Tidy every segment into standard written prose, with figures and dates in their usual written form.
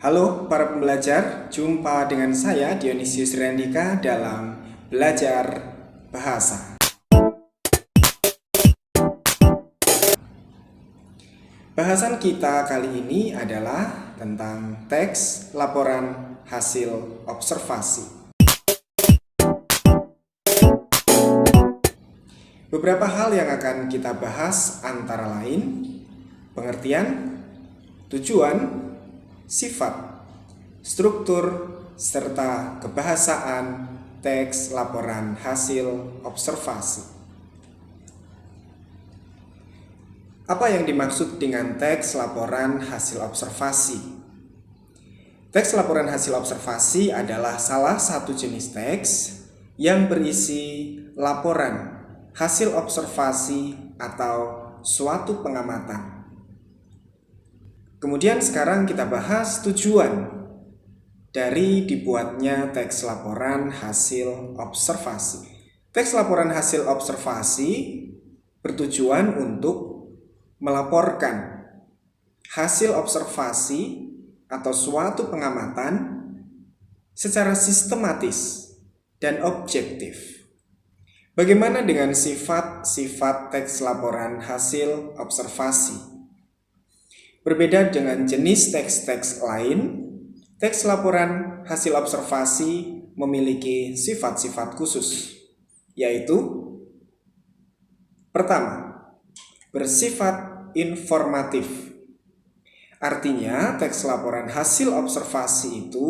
Halo para pembelajar, jumpa dengan saya Dionisius Rendika dalam Belajar Bahasa. Bahasan kita kali ini adalah tentang teks laporan hasil observasi. Beberapa hal yang akan kita bahas antara lain pengertian, tujuan, sifat, struktur, serta kebahasaan teks laporan hasil observasi. Apa yang dimaksud dengan teks laporan hasil observasi? Teks laporan hasil observasi adalah salah satu jenis teks yang berisi laporan hasil observasi atau suatu pengamatan. Kemudian sekarang kita bahas tujuan dari dibuatnya teks laporan hasil observasi. Teks laporan hasil observasi bertujuan untuk melaporkan hasil observasi atau suatu pengamatan secara sistematis dan objektif. Bagaimana dengan sifat-sifat teks laporan hasil observasi? Berbeda dengan jenis teks-teks lain, teks laporan hasil observasi memiliki sifat-sifat khusus, yaitu pertama, bersifat informatif. Artinya, teks laporan hasil observasi itu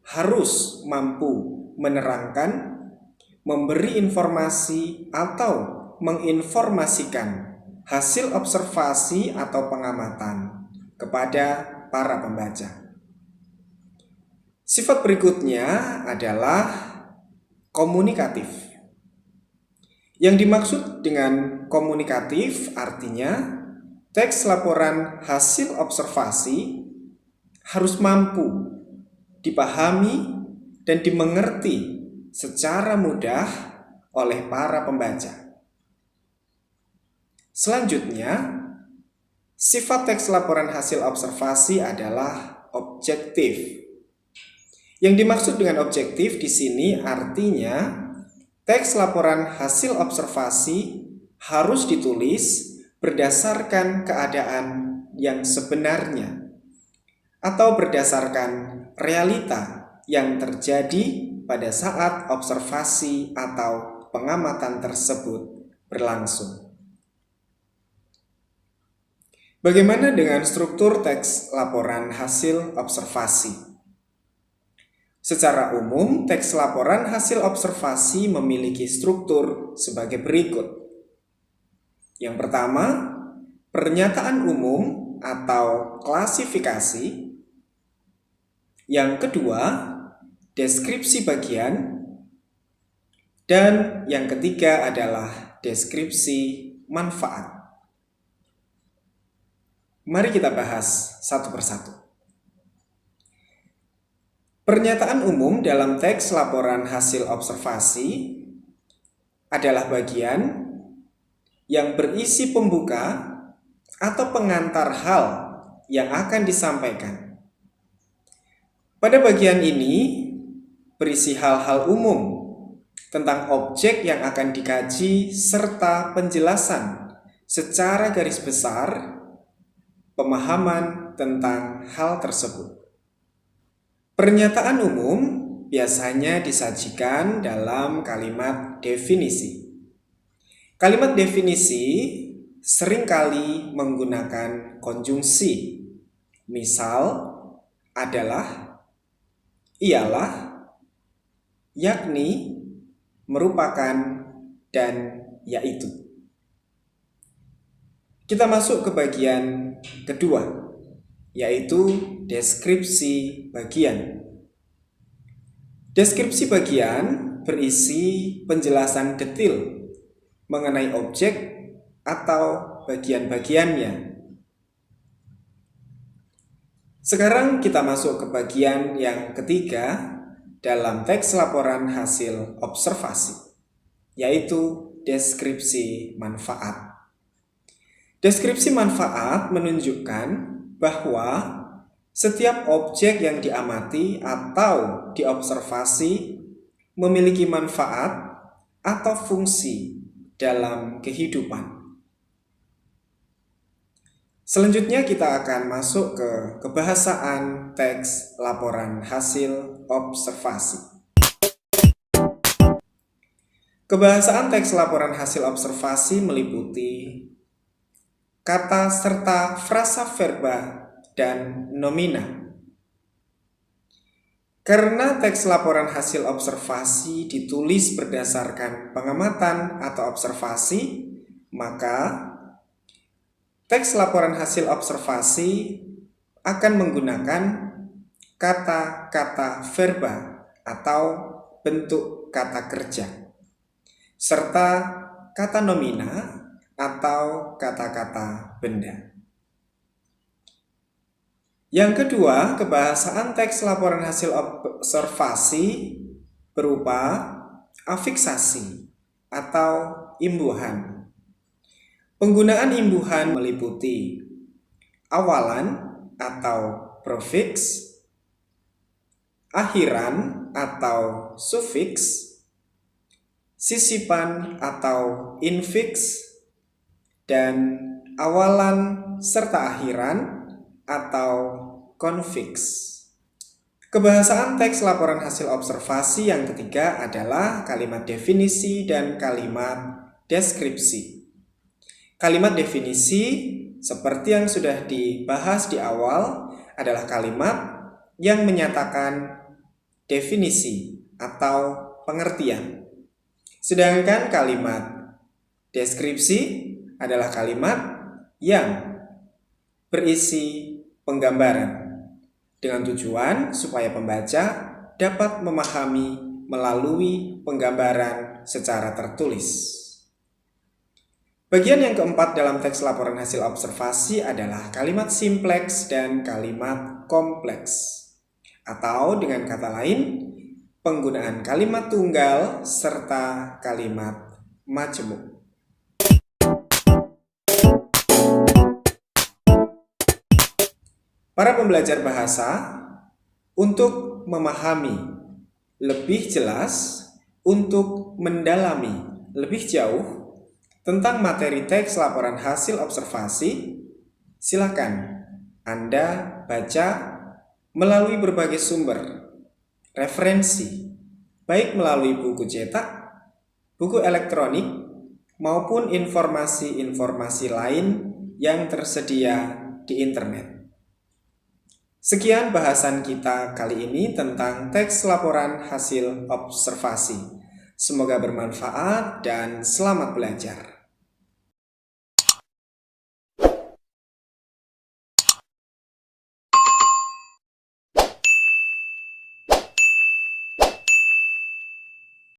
harus mampu menerangkan, memberi informasi atau menginformasikan hasil observasi atau pengamatan kepada para pembaca. Sifat berikutnya adalah komunikatif. Yang dimaksud dengan komunikatif artinya teks laporan hasil observasi harus mampu dipahami dan dimengerti secara mudah oleh para pembaca. Selanjutnya, sifat teks laporan hasil observasi adalah objektif. Yang dimaksud dengan objektif di sini artinya teks laporan hasil observasi harus ditulis berdasarkan keadaan yang sebenarnya atau berdasarkan realita yang terjadi pada saat observasi atau pengamatan tersebut berlangsung. Bagaimana dengan struktur teks laporan hasil observasi? Secara umum, teks laporan hasil observasi memiliki struktur sebagai berikut. Yang pertama, pernyataan umum atau klasifikasi. Yang kedua, deskripsi bagian, dan yang ketiga adalah deskripsi manfaat. Mari kita bahas satu persatu. Pernyataan umum dalam teks laporan hasil observasi adalah bagian yang berisi pembuka atau pengantar hal yang akan disampaikan. Pada bagian ini berisi hal-hal umum tentang objek yang akan dikaji serta penjelasan secara garis besar pemahaman tentang hal tersebut. Pernyataan umum biasanya disajikan dalam kalimat definisi. Kalimat definisi seringkali menggunakan konjungsi. Misal, adalah, ialah, yakni, merupakan, dan yaitu. Kita masuk ke bagian kedua, yaitu deskripsi bagian. Deskripsi bagian berisi penjelasan detail mengenai objek atau bagian-bagiannya. Sekarang kita masuk ke bagian yang ketiga dalam teks laporan hasil observasi, yaitu deskripsi manfaat. Deskripsi manfaat menunjukkan bahwa Setiap objek yang diamati atau diobservasi memiliki manfaat atau fungsi dalam kehidupan. Selanjutnya kita akan masuk ke kebahasaan teks laporan hasil observasi. Kebahasaan teks laporan hasil observasi meliputi kata serta frasa verba dan nomina. Karena teks laporan hasil observasi ditulis berdasarkan pengamatan atau observasi, maka teks laporan hasil observasi akan menggunakan kata-kata verba atau bentuk kata kerja, serta kata nomina atau kata-kata benda. Yang kedua, kebahasaan teks laporan hasil observasi berupa afiksasi atau imbuhan. Penggunaan imbuhan meliputi awalan atau prefiks, akhiran atau sufiks, sisipan atau infiks, dan awalan serta akhiran atau konfiks. Kebahasaan teks laporan hasil observasi yang ketiga adalah kalimat definisi dan kalimat deskripsi. Kalimat definisi, seperti yang sudah dibahas di awal, adalah kalimat yang menyatakan definisi atau pengertian. Sedangkan kalimat deskripsi adalah kalimat yang berisi penggambaran dengan tujuan supaya pembaca dapat memahami melalui penggambaran secara tertulis. Bagian yang keempat dalam teks laporan hasil observasi adalah kalimat simpleks dan kalimat kompleks. Atau dengan kata lain, penggunaan kalimat tunggal serta kalimat majemuk. Para pembelajar bahasa, untuk memahami lebih jelas, untuk mendalami lebih jauh tentang materi teks laporan hasil observasi, silakan Anda baca melalui berbagai sumber referensi, baik melalui buku cetak, buku elektronik, maupun informasi-informasi lain yang tersedia di internet. Sekian bahasan kita kali ini tentang teks laporan hasil observasi. Semoga bermanfaat dan selamat belajar.